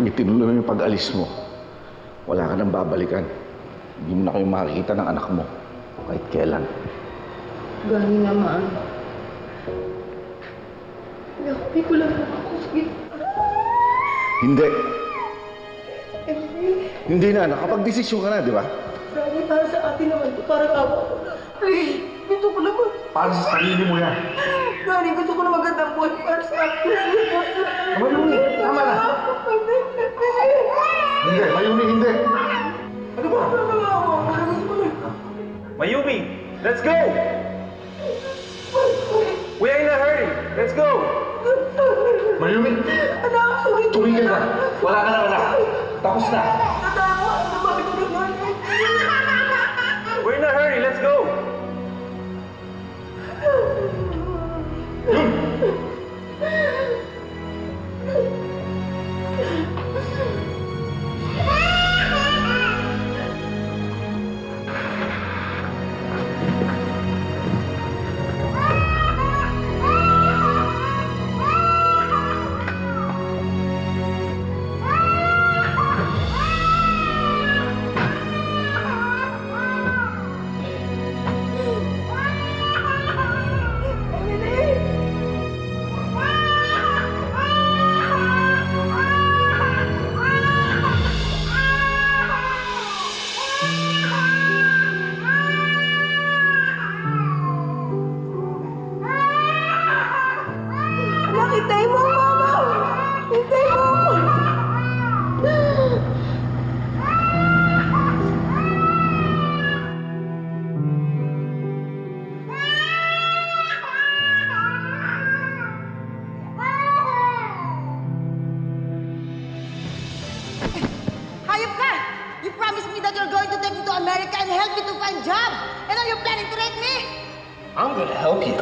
Pag itinuloy mo yung pag-alis mo, wala ka nang babalikan. Hindi mo na kayo makikita ng anak mo. Kahit kailan. Gani naman. Hindi ko lang ako. Sige. Hindi. Hindi na. Nakapag-desisyon ka na, di ba? Gani, para sa atin naman ito. Parang awa ko na. Ay, gusto ko naman. Para sa sarili mo yan. Gani, gusto ko na magandang buhay para sa atin. Mayumi, tama na. Hindi, Mayumi, hindi. Ano ba? Mayumi, let's go! We are in a hurry. Let's go! Mayumi, Anak, sorry. tumigil ka. Wala ka na, anak. Tapos na. Natakot. Bakit ko naman? We're in a hurry. Let's go! Hintay mo, Mama! Hintay mo! Hayop ka! You promised me that you're going to take me to America and help me to find a job! And now you're planning to rape me? I'm gonna help you.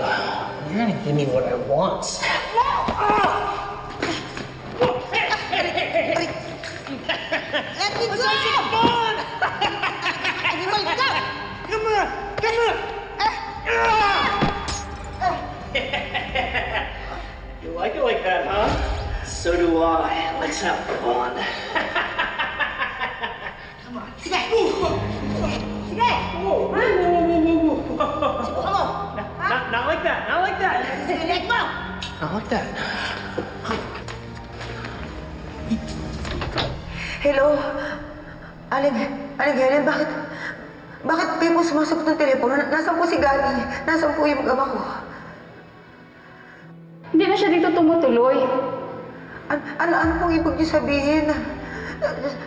You're gonna give me what I want. Let me go! Animal ka! Come on! Come on! You like it like that, huh? So do I. Let's have fun. Come on. Sige! Sige! Subukan mo! Not like that. Not like that. Sige, leg mo! I like that. Hello? Aling Helen, bakit kayo po sumasagot ng telepono? Nasaan po si Gani? Nasaan po yung mag-ama ko? Hindi na siya dito tumutuloy. Ano pong ibig niyo sabihin?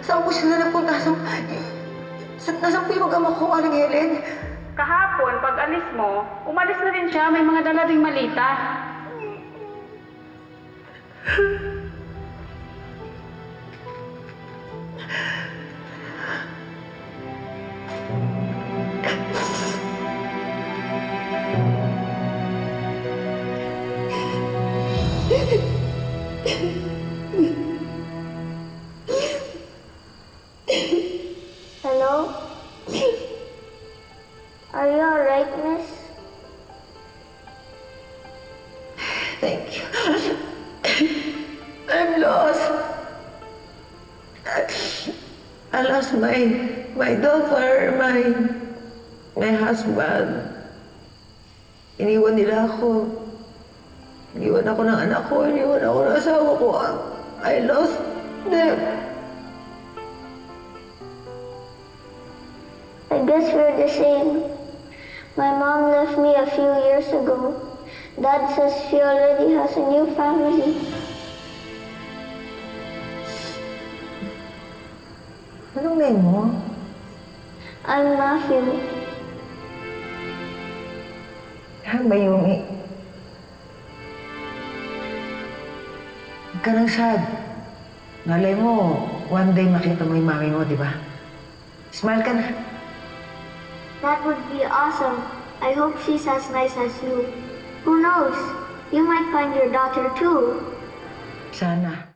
Saan po sila napunta? Nasaan po yung mag-ama ko, Aling Helen? Kahapon, pag alis mo, umalis na rin siya. May mga dala ding malita. Hello? Are you alright, miss? Thank you. I'm lost. I lost my daughter, my husband. Iniwan nila ako. Iniwan ako ng anak ko. Iniwan ako ng asawa ko. I lost them. I guess we're the same. My mom left me a few years ago. Dad says she already has a new family. Anong name mo? I'm Matthew. Mayumi. Huwag ka nang sad. Nalay mo, one day makita mo yung mami mo, di ba? Smile ka na. That would be awesome. I hope she's as nice as you. Who knows? You might find your daughter too. Sana.